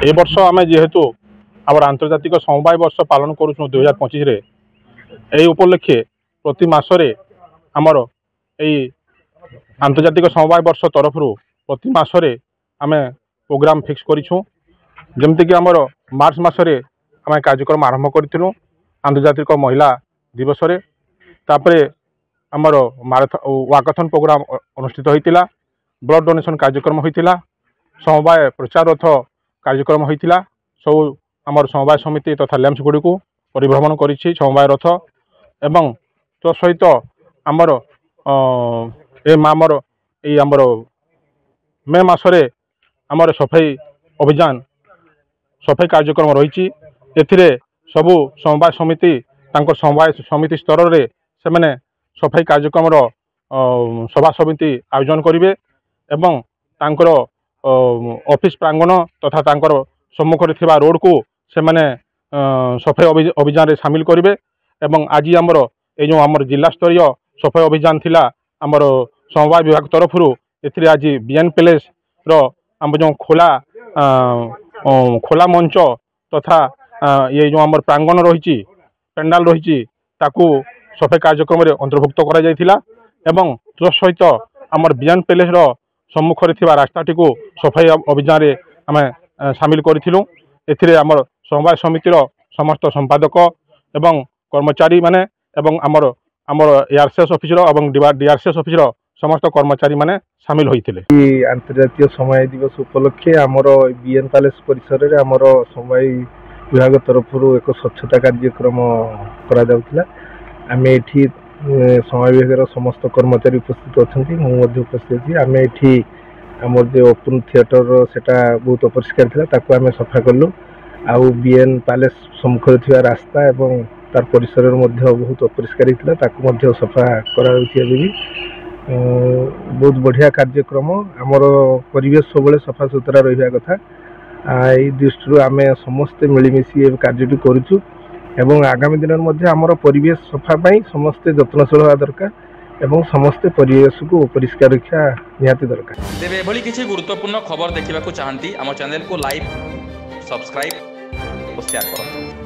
ए वर्ष आम जेहेतु आम आंतर्जातिक समवाय वर्ष पालन करूँ 2025 यही उपलक्षे प्रति मसरे आमर यही आंतर्जातिक समवाय वर्ष तरफ प्रति मसरे आम प्रोग्राम फिक्स करूँ जमती कि आमर मार्च मसरे आम कार्यक्रम आरंभ करूँ आंतर्जातिक महिला दिवस रे तापरे आमर वाकाथन प्रोग्राम अनुष्ठित होता ब्लड डोनेशन कार्यक्रम होता समवाय प्रचार रथ कार्यक्रम होता सब आमर समवाय समिति तथा लैम्प्स गुड़ी को परिभ्रमण करिछि समवाय रथ एवं तो सहित आमर आमर मे मासरे आमर सफाई अभियान सफाई कार्यक्रम रही सबु समवाय समिति तांकर समवाय समिति स्तर रे से मैंने सफाई कार्यक्रम सभा समिति आयोजन करेंगे एवं तांकर ऑफिस प्रांगण तथा तांकर सम्मुख थिबा रोड को से मैंने सफाई अभियान रे शामिल करेंगे एवं आज आमर ये जो आमर जिला स्तरीय सफाई अभियान थिला आमर समवाय विभाग तरफ ए आज बीएन पैलेस रो आम जो खोला मंच तथा ये जो आमर प्रांगण रही पेंडाल रही ताकू सफाई कार्यक्रम रे अंतर्भुक्त करा जायथिला एवं सहित आमर बीएन पैलेस रो सम्मुख थिबा रास्ताटी को सफाई अभियान रे आम शामिल करिथिलु एथिरे आमर समवाय समितिर समस्त संपादक एवं कर्मचारी माने एवं आमर एआरसीएस ऑफिसर एवं डीआरसीएस ऑफिसर समस्त कर्मचारी माने शामिल होइथिले। अंतर्जातीय समवाय दिवस उपलक्षे आमर बीएन पैलेस परिसर रे आमर समवाय विभाग तरफ एक स्वच्छता कार्यक्रम करा जाउथिला आम एठी समवाय विभाग समस्त कर्मचारी उपस्थित अच्छा मुझे उपस्थित अच्छी आम एठी आमर जो ओपन थिएटर सेटा बहुत अपरिष्कार था ताकू आम सफा कलु आउ बीएन पैलेस सम्मुख थिबा रास्ता एवं तार परिसर बहुत अपरिष्कार था ताकू सफा करा भी बहुत बढ़िया कार्यक्रम आमर परिवेश सब सफा सुतरा रहा कथा यही दृष्टि आम समस्ते मिलमिशि कार्य करूँ एवं आगामी दिन में आमर परिवेश सफापाई समस्ते जत्नशील होगा दरकार एवं समस्ते परिवेश को परिष्कार रखा निहाती दरकार। तेरे एभली किसी गुरुत्वपूर्ण खबर देखा चाहती आम चैनल को लाइक सब्सक्राइब और शेयर करो।